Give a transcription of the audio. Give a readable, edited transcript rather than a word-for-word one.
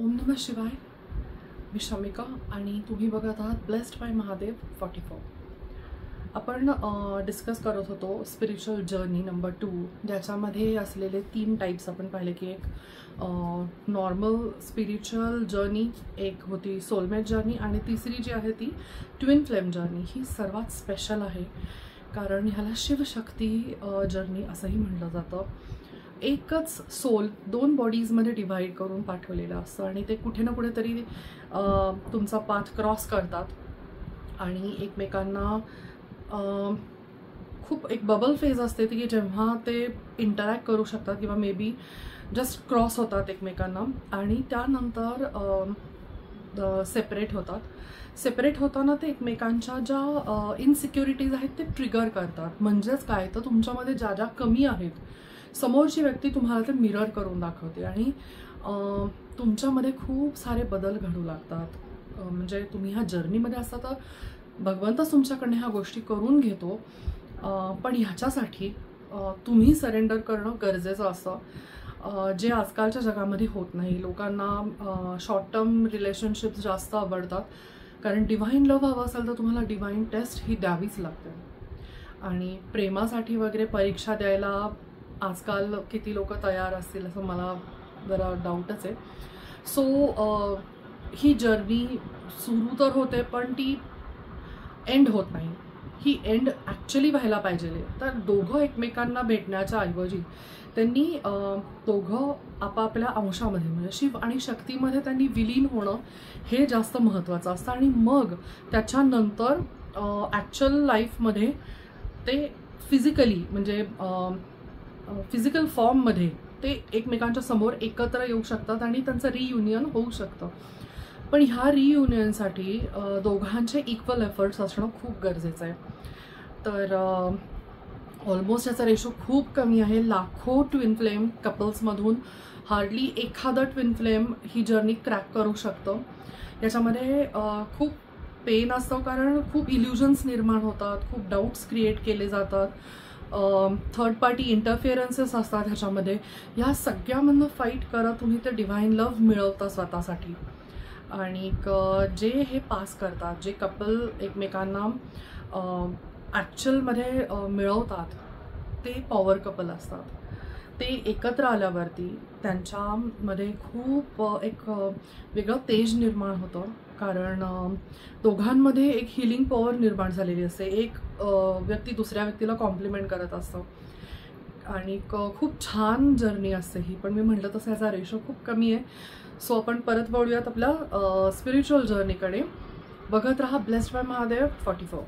ओम नमः शिवाय. मी शमिका आणि तुम्ही बघत आहात ब्लेस्ड बाय महादेव 44. आपण डिस्कस करत होतो स्पिरिच्युअल जर्नी नंबर 2, ज्याच्यामध्ये असलेले 3 टाइप्स आपण पाहिले की एक नॉर्मल स्पिरिच्युअल जर्नी, एक होती सोलमेट जर्नी आणि तिसरी जी आहे ती ट्विन फ्लेम जर्नी. ही सर्वात स्पेशल आहे कारण ह्याला शिवशक्ती जर्नी असंही म्हटलं जातं. एकच सोल 2 बॉडीजमध्ये डिवाइड करून पाठवलेलं असतं आणि ते कुठे ना कुठेतरी तुमचा पाथ क्रॉस करतात आणि एकमेकांना खूप एक बबल फेज असते की जेव्हा ते इंटरॅक्ट करू शकतात किंवा मे बी जस्ट क्रॉस होतात एकमेकांना आणि त्यानंतर सेपरेट होतात. सेपरेट होताना ते एकमेकांच्या ज्या इनसिक्युरिटीज आहेत ते ट्रिगर करतात. म्हणजेच काय, तर तुमच्यामध्ये ज्या ज्या कमी आहेत समोरची व्यक्ती तुम्हाला ते मिरर करून दाखवते आणि तुमच्यामध्ये खूप सारे बदल घडू लागतात. म्हणजे तुम्ही ह्या जर्नीमध्ये असता तर भगवंतच तुमच्याकडनं ह्या गोष्टी करून घेतो, पण ह्याच्यासाठी तुम्ही सरेंडर करणं गरजेचं असतं, जे आजकालच्या जगामध्ये होत नाही. लोकांना शॉर्ट टर्म रिलेशनशिप्स जास्त आवडतात कारण डिव्हाइन लव्ह हवं असेल तर तुम्हाला डिव्हाइन टेस्ट ही द्यावीच लागते आणि प्रेमासाठी वगैरे परीक्षा द्यायला आजकाल किती लोक तयार असतील असं मला जरा डाऊटच आहे. सो ही जर्नी सुरू तर होते पण ती एंड होत नाही. ही एंड ॲक्च्युली व्हायला पाहिजे. तर दोघं एकमेकांना भेटण्याच्या ऐवजी त्यांनी दोघं आपापल्या अंशामध्ये म्हणजे शिव आणि शक्तीमध्ये त्यांनी विलीन होणं हे जास्त महत्त्वाचं असतं आणि मग त्याच्यानंतर ॲक्च्युअल लाईफमध्ये ते फिजिकली म्हणजे फिजिकल फॉर्ममध्ये ते एकमेकांच्या समोर एकत्र येऊ शकतात आणि त्यांचं रियुनियन होऊ शकतं. पण ह्या रियुनियनसाठी दोघांचे इक्वल एफर्ट्स असणं खूप गरजेचं आहे. तर ऑलमोस्ट याचा रेशो खूप कमी आहे. लाखो ट्विन फ्लेम कपल्समधून हार्डली एखादं ट्विन फ्लेम ही जर्नी क्रॅक करू शकतं. याच्यामध्ये खूप पेन असतं कारण खूप इल्युजन्स निर्माण होतात, खूप डाऊट्स क्रिएट केले जातात, थर्ड पार्टी इंटरफिअरन्सेस असतात ह्याच्यामध्ये. ह्या सगळ्यामधनं फाईट करत तुम्ही ते डिव्हाइन लव्ह मिळवता स्वतःसाठी. आणि जे हे पास करतात, जे कपल एकमेकांना ॲक्च्युअलमध्ये मिळवतात ते पॉवर कपल असतात. ते एकत्र आल्यावरती त्यांच्यामध्ये खूप एक वेगळं तेज निर्माण होतं कारण दोघांमध्ये एक हिलिंग पॉवर निर्माण झालेली असते. एक व्यक्ती दुसऱ्या व्यक्तीला कॉम्प्लिमेंट करत असतं आणि खूप छान जर्नी असते ही. पण मी म्हटलं तसं याचा रेशो खूप कमी आहे. सो आपण परत वळूयात आपल्या स्पिरिच्युअल जर्नीकडे. बघत राहा ब्लेस्ड बाय महादेव 44.